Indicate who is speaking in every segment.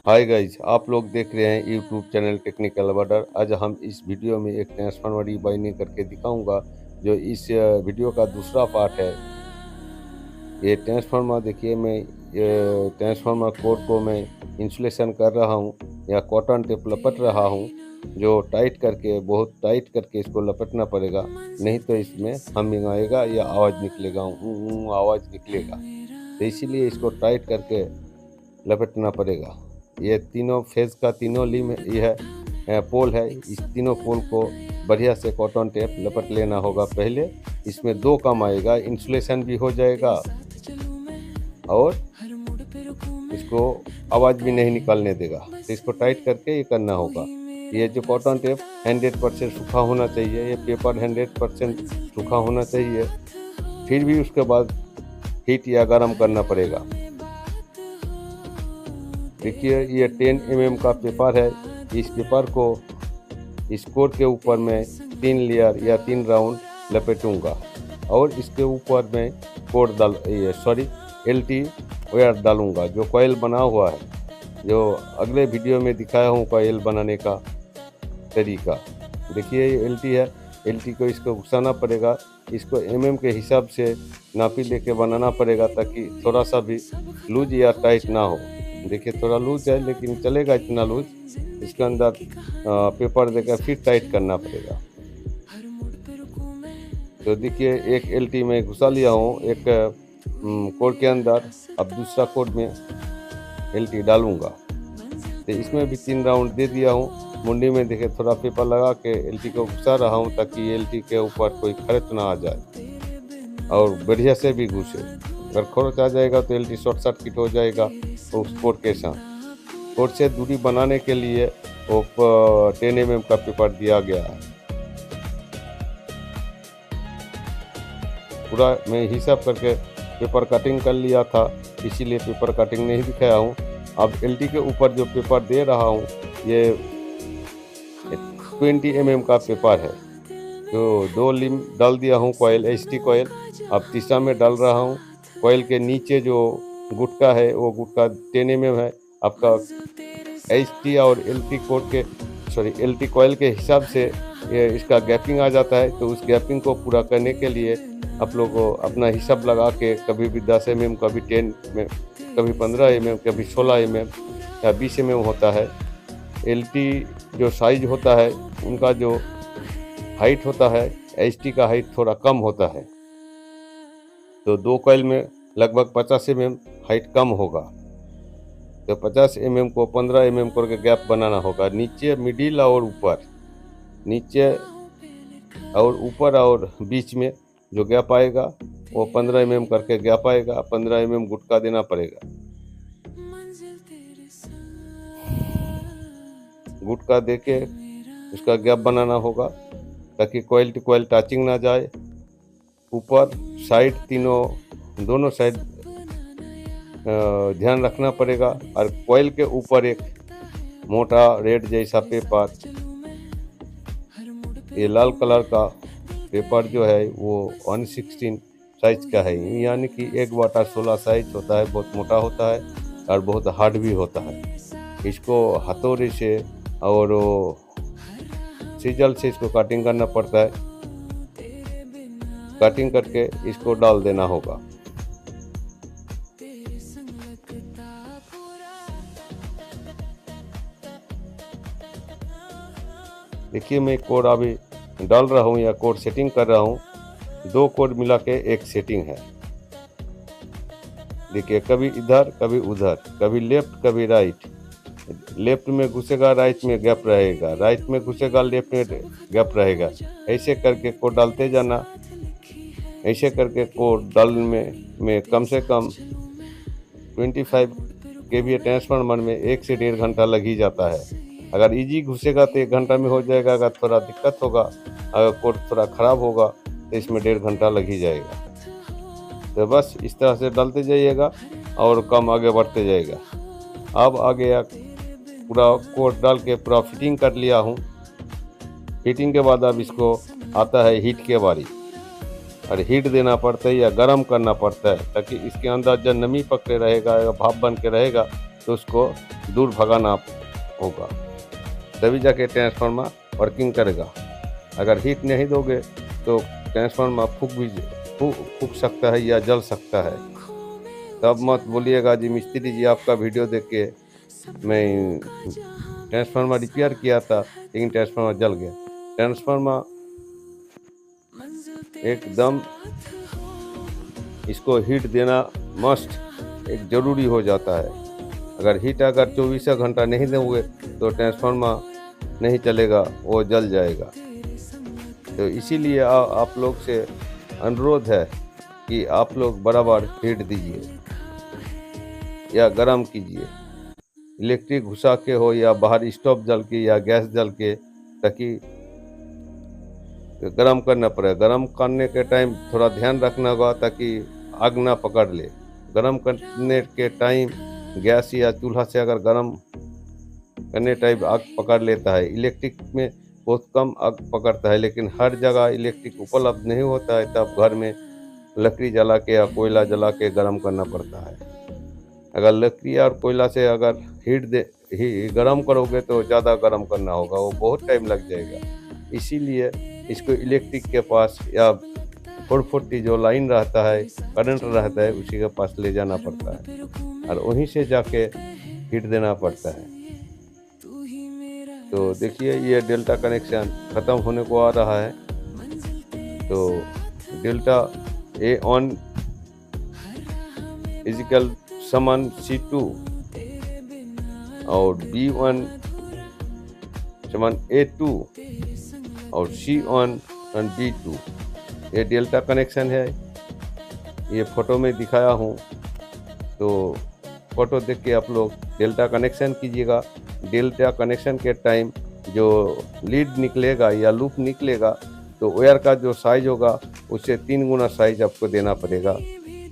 Speaker 1: Hi guys, आप लोग देख रहे हैं यूट्यूब चैनल टेक्निकल वर्डर। आज हम इस वीडियो में एक ट्रांसफार्मर बाइंडिंग करके दिखाऊंगा, जो इस वीडियो का दूसरा पार्ट है। ये ट्रांसफार्मर देखिए, मैं ये ट्रांसफार्मर कोड को मैं इंसुलेशन कर रहा हूँ या कॉटन टेप लपट रहा हूँ, जो टाइट करके, बहुत टाइट करके इसको लपटना पड़ेगा, नहीं तो इसमें हमिंग आएगा या आवाज़ निकलेगा, आवाज़ निकलेगा। तो इसीलिए इसको टाइट करके लपेटना पड़ेगा। ये तीनों फेज का तीनों लिम यह पोल है। इस तीनों पोल को बढ़िया से कॉटन टेप लपेट लेना होगा पहले। इसमें दो काम आएगा, इंसुलेशन भी हो जाएगा और इसको आवाज़ भी नहीं निकालने देगा। तो इसको टाइट करके ये करना होगा। ये जो कॉटन टेप 100% सूखा होना चाहिए, ये पेपर 100% सूखा होना चाहिए। फिर भी उसके बाद हीट या गर्म करना पड़ेगा। देखिए, ये 10 mm का पेपर है। इस पेपर को इस कोड के ऊपर मैं 3 लेयर या 3 राउंड लपेटूंगा और इसके ऊपर मैं कोड LT वायर डालूंगा, जो कॉइल बना हुआ है, जो अगले वीडियो में दिखाया हूँ कॉइल बनाने का तरीका। देखिए, ये LT है। LT को इसको घुसाना पड़ेगा। इसको mm के हिसाब से नापी लेके बनाना पड़ेगा, ताकि थोड़ा सा भी लूज या टाइट ना हो। देखिए, थोड़ा लूज है लेकिन चलेगा इतना लूज। इसके अंदर पेपर देकर फिर टाइट करना पड़ेगा। तो देखिए, एक LT में घुसा लिया हूँ एक कोड के अंदर। अब दूसरा कोड में LT डालूंगा। तो इसमें भी 3 राउंड दे दिया हूँ। मुंडी में देखिए थोड़ा पेपर लगा के LT को घुसा रहा हूँ, ताकि LT के ऊपर कोई खर्च ना आ जाए और बढ़िया से भी घुसे। अगर खरोच आ जाएगा तो LT शॉर्ट सर्किट हो जाएगा उस कोड के साथ। कोड से दूरी बनाने के लिए वो 10 mm का पेपर दिया गया है। पूरा मैं हिसाब करके पेपर कटिंग कर लिया था, इसीलिए पेपर कटिंग नहीं दिखाया हूँ। अब LT के ऊपर जो पेपर दे रहा हूँ, ये 20 mm का पेपर है। तो 2 लिम डाल दिया हूँ कॉइल, HT कॉइल। अब तीसरा में डाल रहा हूँ। कॉइल के नीचे जो गुटका है, वो गुटका 10 mm है। आपका HT और LT कॉइल के हिसाब से ये इसका गैपिंग आ जाता है। तो उस गैपिंग को पूरा करने के लिए आप लोग को अपना हिसाब लगा के, कभी भी 10 mm, कभी 10 mm, कभी 15 mm, कभी 16 mm या 20 mm होता है। LT जो साइज होता है, उनका जो हाइट होता है, HT का हाइट थोड़ा कम होता है। तो 2 कॉइल में लगभग 50 mm हाइट कम होगा। तो 50 mm को 15 mm करके गैप बनाना होगा, नीचे, मिडिल और ऊपर। नीचे और ऊपर और बीच में जो गैप आएगा, वो 15 mm करके गैप आएगा। 15 mm गुटका देना पड़ेगा। गुटका देके उसका गैप बनाना होगा, ताकि कॉइल टू कॉइल टचिंग ना जाए। ऊपर साइड दोनों साइड ध्यान रखना पड़ेगा। और कॉइल के ऊपर एक मोटा रेड जैसा पेपर, ये लाल कलर का पेपर जो है वो 1/16 साइज का है, यानी कि 1/16 साइज होता है। बहुत मोटा होता है और बहुत हार्ड भी होता है। इसको हथौड़े से और सीजल से इसको कटिंग करना पड़ता है। कटिंग करके इसको डाल देना होगा। देखिए, मैं कोड अभी डाल रहा हूँ या कोड सेटिंग कर रहा हूँ। 2 कोड मिला के एक सेटिंग है। देखिए, कभी इधर कभी उधर, कभी लेफ्ट कभी राइट। लेफ्ट में घुसेगा, राइट में गैप रहेगा, राइट में घुसेगा, लेफ्ट में गैप रहेगा। ऐसे करके कोड डालते जाना। ऐसे करके कोड डालने में कम से कम 25 kVA ट्रांसफार्मर में 1 से 1.5 घंटा लग ही जाता है। अगर इजी घुसेगा तो 1 घंटा में हो जाएगा। अगर थोड़ा दिक्कत होगा, अगर कोड थोड़ा ख़राब होगा, तो इसमें 1.5 घंटा लग ही जाएगा। तो बस इस तरह से डालते जाइएगा और काम आगे बढ़ते जाएगा। अब आगे पूरा कोड डाल के पूरा फिटिंग कर लिया हूँ। फिटिंग के बाद अब इसको आता है हीट के बारी। और हीट देना पड़ता है या गर्म करना पड़ता है, ताकि इसके अंदर जब नमी पकड़े रहेगा या भाप बन के रहेगा, तो उसको दूर भगाना होगा, तभी जाके ट्रांसफार्मर वर्किंग करेगा। अगर हीट नहीं दोगे तो ट्रांसफार्मर फूक सकता है या जल सकता है। तब मत बोलिएगा जी मिस्त्री जी आपका वीडियो देख के मैं ट्रांसफार्मर रिपेयर किया था लेकिन ट्रांसफार्मर जल गया। ट्रांसफार्मर एकदम इसको हीट देना मस्ट एक ज़रूरी हो जाता है। अगर हीट 24 घंटा नहीं दोगे तो ट्रांसफार्मर नहीं चलेगा, वो जल जाएगा। तो इसीलिए आप लोग से अनुरोध है कि आप लोग बराबर हीट दीजिए या गर्म कीजिए, इलेक्ट्रिक घुसा के हो या बाहर स्टोव जल के या गैस जल के, ताकि गर्म करना पड़े। गर्म करने के टाइम थोड़ा ध्यान रखना होगा ताकि आग ना पकड़ ले। गर्म करने के टाइम गैस या चूल्हा से अगर गर्म करने टाइम आग पकड़ लेता है। इलेक्ट्रिक में बहुत कम आग पकड़ता है, लेकिन हर जगह इलेक्ट्रिक उपलब्ध नहीं होता है, तब घर में लकड़ी जला के या कोयला जला के गर्म करना पड़ता है। अगर लकड़ी और कोयला से अगर गर्म करोगे तो ज़्यादा गर्म करना होगा, वो बहुत टाइम लग जाएगा। इसीलिए इसको इलेक्ट्रिक के पास या 440 जो लाइन रहता है, करंट रहता है, उसी के पास ले जाना पड़ता है और वहीं से जाके हीट देना पड़ता है। तो देखिए ये डेल्टा कनेक्शन ख़त्म होने को आ रहा है। तो डेल्टा A1 इजिकल समान C2 और B1 समान A2 और C1 और B2, ये डेल्टा कनेक्शन है। ये फ़ोटो में दिखाया हूँ, तो फ़ोटो देख के आप लोग डेल्टा कनेक्शन कीजिएगा। डेल्टा कनेक्शन के टाइम जो लीड निकलेगा या लूप निकलेगा तो वायर का जो साइज होगा उससे 3 गुना साइज आपको देना पड़ेगा।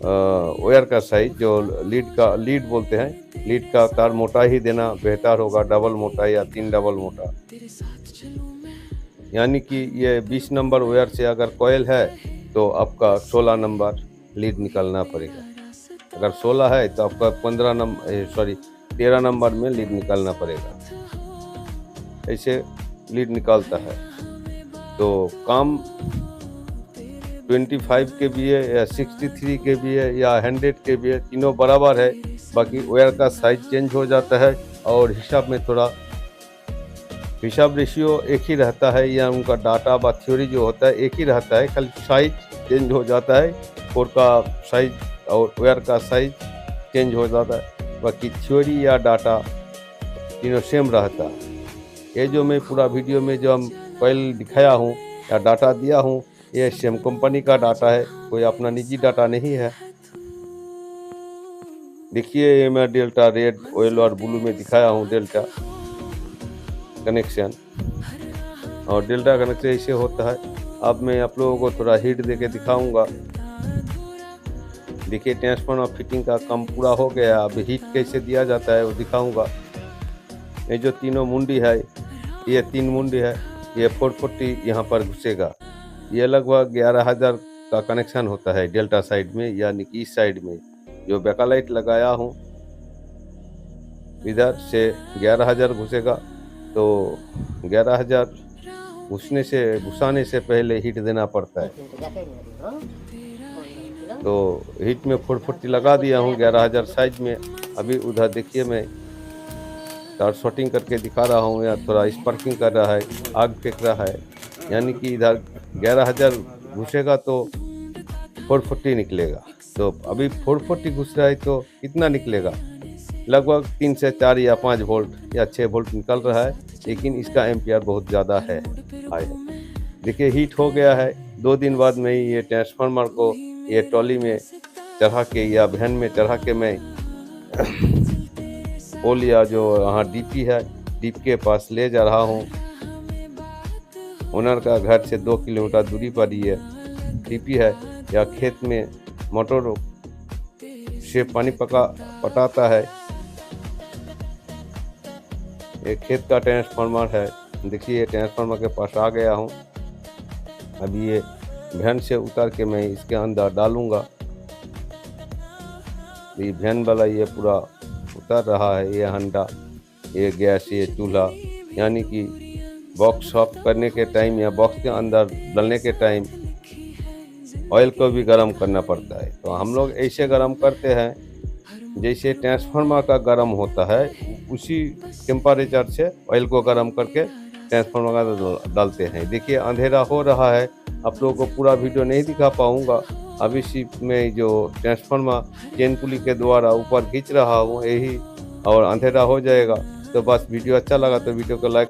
Speaker 1: वायर का साइज जो लीड बोलते हैं, लीड का तार मोटा ही देना बेहतर होगा, डबल मोटा या 3 डबल मोटा। यानी कि ये 20 नंबर वायर से अगर कॉयल है तो आपका 16 नंबर लीड निकालना पड़ेगा। अगर 16 है तो आपका 13 नंबर में लीड निकालना पड़ेगा। ऐसे लीड निकालता है। तो काम 25 के भी है या 63 के भी है या 100 के भी है, तीनों बराबर है। बाकी वायर का साइज चेंज हो जाता है और हिसाब में थोड़ा हिसाब रेशियो एक ही रहता है, या उनका डाटा व थ्योरी जो होता है एक ही रहता है, खाली साइज चेंज हो जाता है। कोर का साइज और वायर का साइज चेंज हो जाता है, बाकी थ्योरी या डाटा तीनों सेम रहता है। ये जो मैं पूरा वीडियो में जो हम कॉइल दिखाया हूँ या डाटा दिया हूँ, ये सेम कंपनी का डाटा है, कोई अपना निजी डाटा नहीं है। देखिए ये मैं डेल्टा रेड, ऑयल और ब्लू में दिखाया हूँ डेल्टा कनेक्शन, और डेल्टा कनेक्शन ऐसे होता है। अब मैं आप लोगों को थोड़ा हीट देके दिखाऊंगा। देखिए ट्रांसफार्मर फिटिंग का काम पूरा हो गया, अब हीट कैसे दिया जाता है वो दिखाऊंगा। ये जो तीनों मुंडी है, ये 3 मुंडी है, ये 440 यहाँ पर घुसेगा। ये लगभग 11,000 का कनेक्शन होता है डेल्टा साइड में, यानी कि इस साइड में जो बैकलाइट लगाया हूँ इधर से 11,000 घुसेगा। तो 11,000 घुसाने से पहले हीट देना पड़ता है। तो हीट में 440 लगा दिया हूँ 11,000 साइज में। अभी उधर देखिए मैं तार शॉर्टिंग करके दिखा रहा हूँ, या थोड़ा स्पार्किंग कर रहा है, आग फेंक रहा है। यानी कि इधर 11,000 घुसेगा तो 440 निकलेगा। तो अभी 440 घुस रहा है तो कितना निकलेगा? लगभग 3 से 4 या 5 वोल्ट या 6 वोल्ट निकल रहा है, लेकिन इसका एम्पियर बहुत ज़्यादा है। देखिए हीट हो गया है। 2 दिन बाद में ये ट्रांसफार्मर को ये ट्रॉली में चढ़ा के या वैन में चढ़ा के मैं पोल या जो यहाँ डीपी है, डीपी के पास ले जा रहा हूँ। ओनर का घर से 2 किलोमीटर दूरी पर ये डीपी है, या खेत में मोटर से पानी पटाता है। एक खेत का ट्रांसफार्मर है। देखिए ट्रांसफार्मर के पास आ गया हूँ। अभी ये वैन से उतर के मैं इसके अंदर डालूंगा। ये वैन वाला ये पूरा उतर रहा है। ये हंडा, ये गैस, ये चूल्हा, यानी कि बॉक्स ऑफ करने के टाइम या बॉक्स के अंदर डालने के टाइम ऑयल को भी गर्म करना पड़ता है। तो हम लोग ऐसे गर्म करते हैं जैसे ट्रांसफार्मर का गर्म होता है, उसी टेम्परेचर से ऑयल को गर्म करके ट्रांसफार्मर का डालते हैं। देखिए अंधेरा हो रहा है, आप लोगों को पूरा वीडियो नहीं दिखा पाऊँगा। अभी सिर्फ मैं जो ट्रांसफार्मर चेन पुली के द्वारा ऊपर खींच रहा हूँ यही, और अंधेरा हो जाएगा। तो बस वीडियो अच्छा लगा तो वीडियो को लाइक